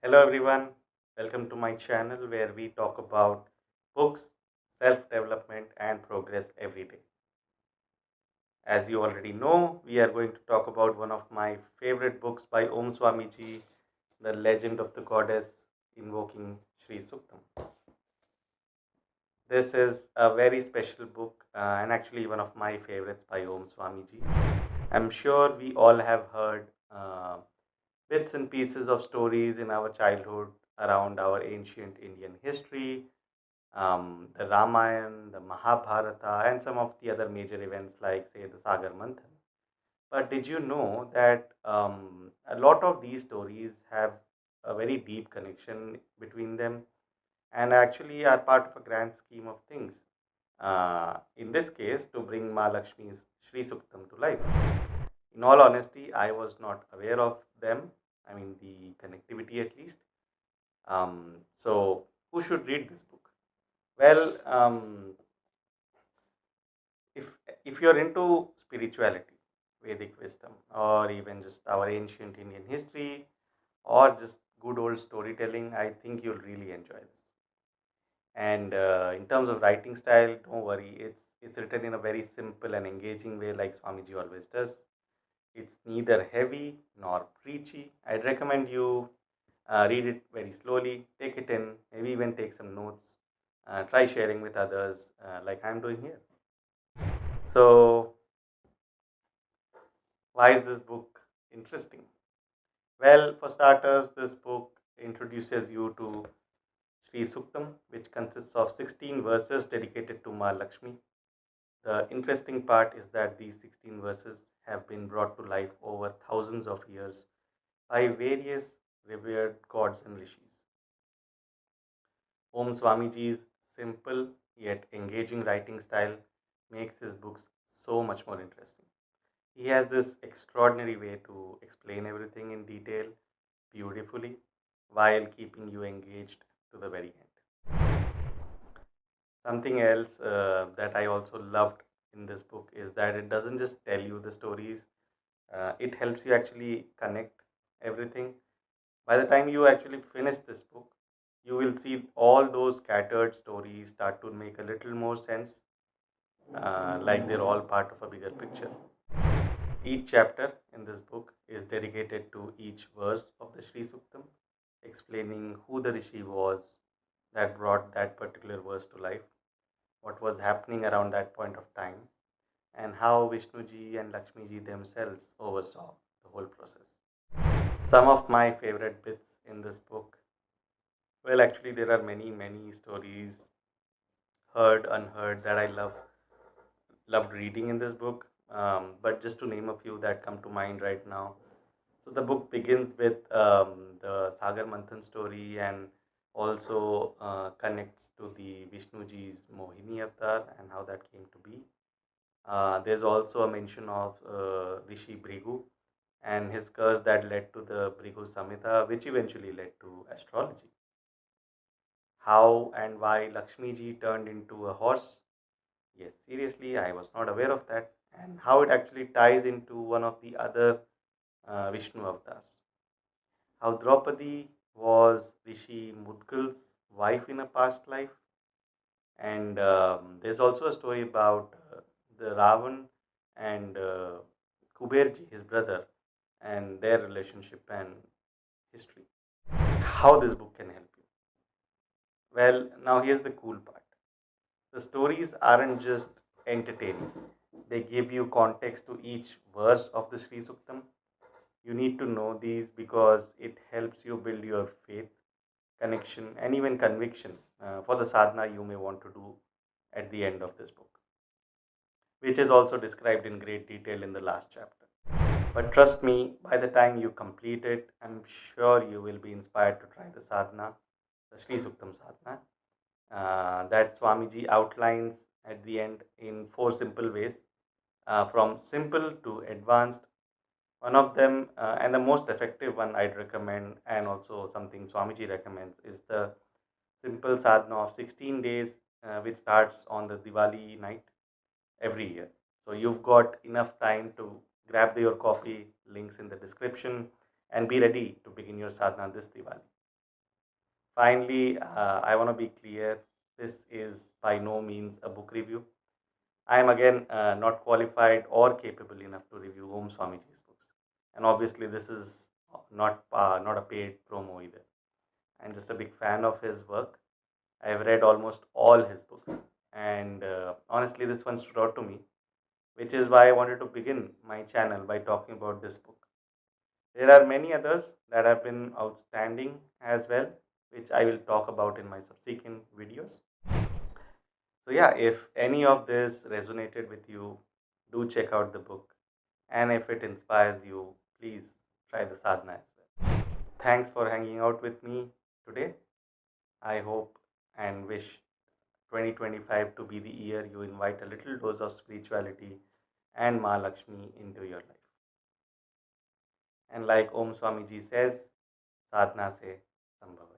Hello everyone, welcome to my channel where we talk about books, self development, and progress every day. As you already know, we are going to talk about one of my favorite books by Om Swamiji, The Legend of the Goddess, Invoking Sri Suktam. This is a very special book and actually one of my favorites by Om Swamiji. I'm sure we all have heard bits and pieces of stories in our childhood around our ancient Indian history, the Ramayana, the Mahabharata, and some of the other major events like, say, the Sagar Manthan. But did you know that a lot of these stories have a very deep connection between them and actually are part of a grand scheme of things? In this case, to bring Mahalakshmi's Sri Suktam to life. In all honesty, I was not aware of them. I mean, the connectivity at least. So, who should read this book? Well, if if you're into spirituality, Vedic wisdom, or even just our ancient Indian history, or just good old storytelling, I think you'll really enjoy this. And in terms of writing style, don't worry, it's written in a very simple and engaging way, like Swamiji always does. It's neither heavy nor preachy. I'd recommend you read it very slowly, take it in, maybe even take some notes, try sharing with others, like I'm doing here. So, why is this book interesting? Well, for starters, this book introduces you to Sri Suktam, which consists of 16 verses dedicated to Mahalakshmi. The interesting part is that these 16 verses have been brought to life over thousands of years by various revered gods and rishis. Om Swamiji's simple yet engaging writing style makes his books so much more interesting. He has this extraordinary way to explain everything in detail beautifully while keeping you engaged to the very end. Something else that I also loved in this book is that it doesn't just tell you the stories, it helps you actually connect everything. By the time you actually finish this book, you will see all those scattered stories start to make a little more sense, like they're all part of a bigger picture. Each chapter in this book is dedicated to each verse of the Sri Suktam, explaining who the Rishi was that brought that particular verse to life, what was happening around that point of time, and how Vishnuji and Lakshmiji themselves oversaw the whole process. Some of my favorite bits in this book, well, actually, there are many stories, heard, unheard, that I loved reading in this book. But just to name a few that come to mind right now. So the book begins with the Sagar Manthan story and also connects to the Vishnuji's Mohini avatar and how that came to be. There's also a mention of Rishi Bhrigu and his curse that led to the Bhrigu Samhita, which eventually led to astrology. How and why Lakshmi ji turned into a horse. Yes, seriously, I was not aware of that. And how it actually ties into one of the other Vishnu avatars. How Draupadi was Rishi Mudgal's wife in a past life. And there's also a story about the Ravan and Kuberji, his brother, and their relationship and history. How this book can help you. Well, now here's the cool part. The stories aren't just entertaining, they give you context to each verse of the Sri Suktam. You need to know these because it helps you build your faith, connection, and even conviction for the sadhana you may want to do at the end of this book, which is also described in great detail in the last chapter. But trust me, by the time you complete it, I'm sure you will be inspired to try the sadhana, the Sri Suktam sadhana, that Swamiji outlines at the end in four simple ways, from simple to advanced. One of them, and the most effective one I'd recommend, and also something Swamiji recommends, is the simple sadhana of 16 days, which starts on the Diwali night every year. So you've got enough time to grab your coffee, links in the description, and be ready to begin your sadhana this Diwali. Finally, I want to be clear, this is by no means a book review. I am again not qualified or capable enough to review Om Swamiji's books. And obviously, this is not a paid promo either. I'm just a big fan of his work. I've read almost all his books, and honestly, this one stood out to me, which is why I wanted to begin my channel by talking about this book. There are many others that have been outstanding as well, which I will talk about in my subsequent videos. So, yeah, if any of this resonated with you, do check out the book. And if it inspires you, please try the sadhana as well. Thanks for hanging out with me today. I hope and wish 2025 to be the year you invite a little dose of spirituality and Mahalakshmi into your life. And like Om Swamiji says, sadhana se sambhava.